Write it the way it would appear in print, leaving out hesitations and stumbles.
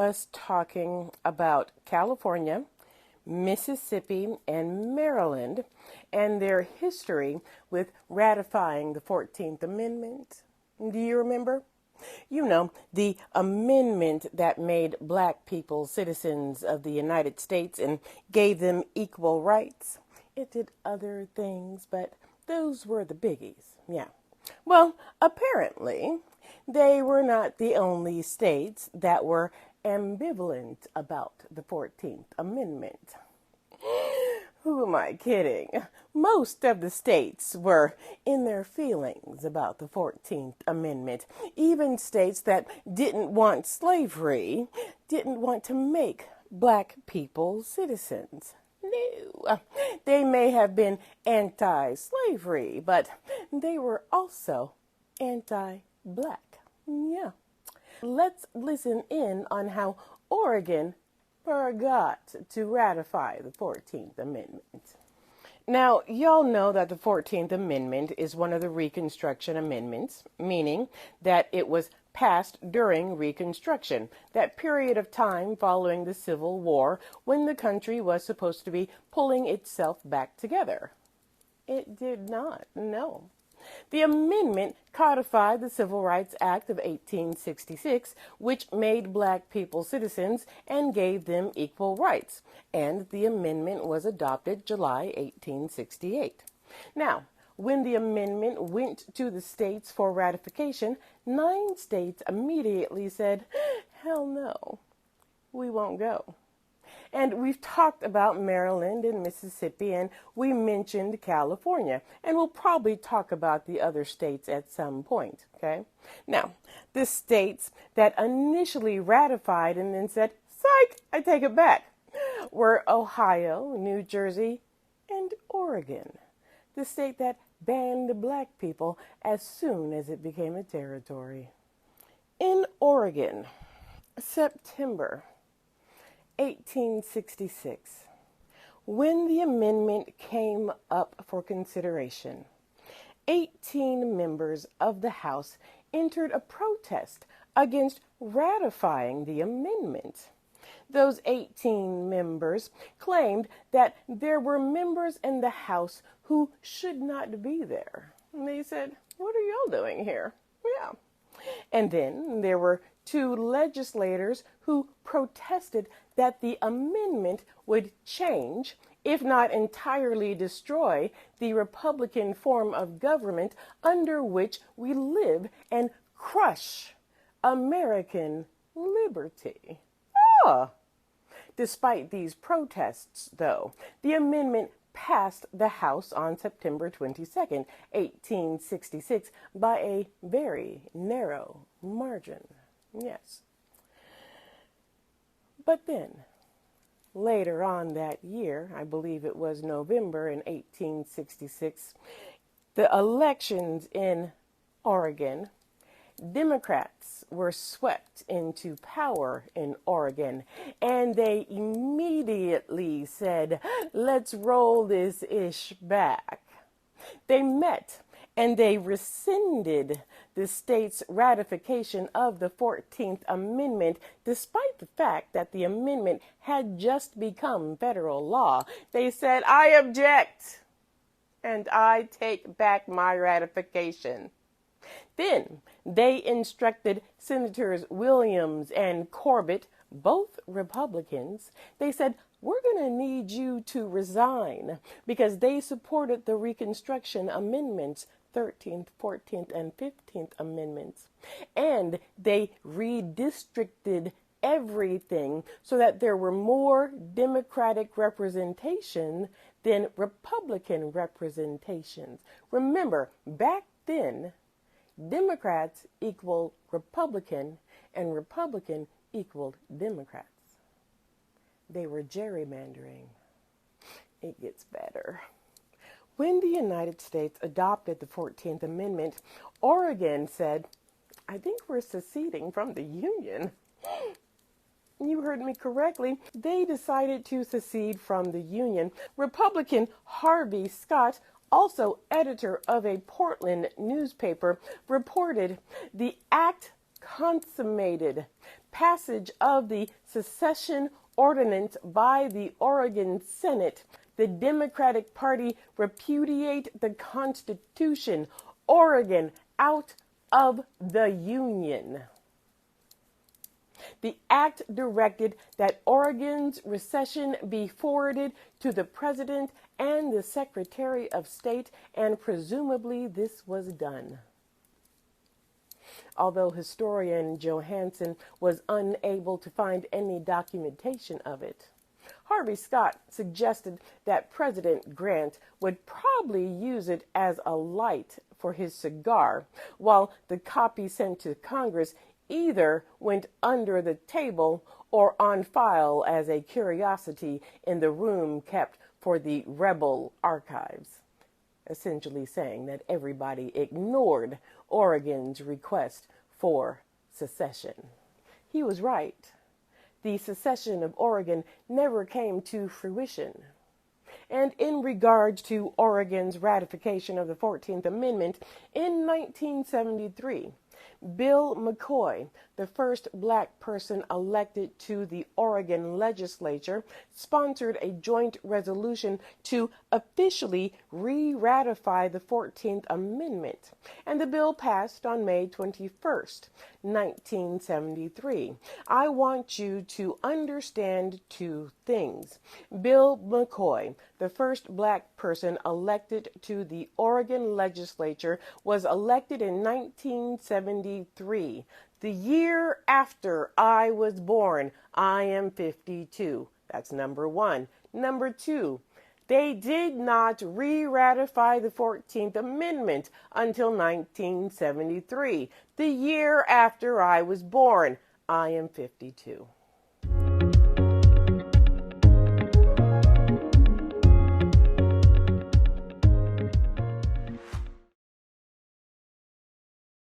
us talking about California, Mississippi, and Maryland and their history with ratifying the 14th Amendment. Do you remember? You know, the amendment that made black people citizens of the United States and gave them equal rights. It did other things, but those were the biggies. Yeah. Well, apparently, they were not the only states that were ambivalent about the 14th Amendment. Who am I kidding? Most of the states were in their feelings about the 14th Amendment. Even states that didn't want slavery didn't want to make black people citizens. No, they may have been anti-slavery, but they were also anti-black. Yeah. Let's listen in on how Oregon forgot to ratify the 14th Amendment. Now, y'all know that the 14th Amendment is one of the Reconstruction Amendments, meaning that it was passed during Reconstruction, that period of time following the Civil War when the country was supposed to be pulling itself back together. It did not, no. The amendment codified the Civil Rights Act of 1866, which made black people citizens and gave them equal rights, and the amendment was adopted July 1868. Now, when the amendment went to the states for ratification, 9 states immediately said, hell no, we won't go. And we've talked about Maryland and Mississippi, and we mentioned California, and we'll probably talk about the other states at some point, okay? Now, the states that initially ratified and then said, psych, I take it back, were Ohio, New Jersey, and Oregon, the state that banned black people as soon as it became a territory. In Oregon, September 1866, when the amendment came up for consideration, 18 members of the House entered a protest against ratifying the amendment. Those 18 members claimed that there were members in the House who should not be there. And they said, what are y'all doing here? Yeah. And then there were 2 legislators who protested that the amendment would change, if not entirely destroy, the Republican form of government under which we live and crush American liberty. Despite these protests, though, the amendment passed the House on September 22nd, 1866, by a very narrow margin. Yes. But then, later on that year, I believe it was November in 1866, the elections in Oregon, Democrats were swept into power in Oregon, and they immediately said, let's roll this ish back. They met and they rescinded the state's ratification of the 14th Amendment, despite the fact that the amendment had just become federal law. They said, I object, and I take back my ratification. Then they instructed Senators Williams and Corbett, both Republicans. They said, we're going to need you to resign, because they supported the Reconstruction Amendments, 13th, 14th, and 15th Amendments. And they redistricted everything so that there were more Democratic representation than Republican representations. Remember, back then, Democrats equaled Republican, and Republican equaled Democrats. They were gerrymandering. It gets better. When the United States adopted the 14th Amendment, Oregon said, I think we're seceding from the Union. You heard me correctly. They decided to secede from the Union. Republican Harvey Scott, also editor of a Portland newspaper, reported the act consummated passage of the secession ordinance by the Oregon Senate, the Democratic Party repudiate the Constitution, Oregon out of the Union. The act directed that Oregon's secession be forwarded to the President and the Secretary of State, and presumably this was done. Although historian Johansson was unable to find any documentation of it, Harvey Scott suggested that President Grant would probably use it as a light for his cigar, while the copy sent to Congress either went under the table or on file as a curiosity in the room kept for the rebel archives, essentially saying that everybody ignored Oregon's request for secession. He was right. The secession of Oregon never came to fruition. And in regards to Oregon's ratification of the 14th Amendment in 1973, Bill McCoy, the first black person elected to the Oregon legislature, sponsored a joint resolution to officially re-ratify the 14th Amendment, and the bill passed on May 21st, 1973. I want you to understand two things. Bill McCoy, the first black person elected to the Oregon legislature, was elected in 1973. The year after I was born. I am 52. That's number one. Number two, they did not re-ratify the 14th Amendment until 1973. The year after I was born. I am 52.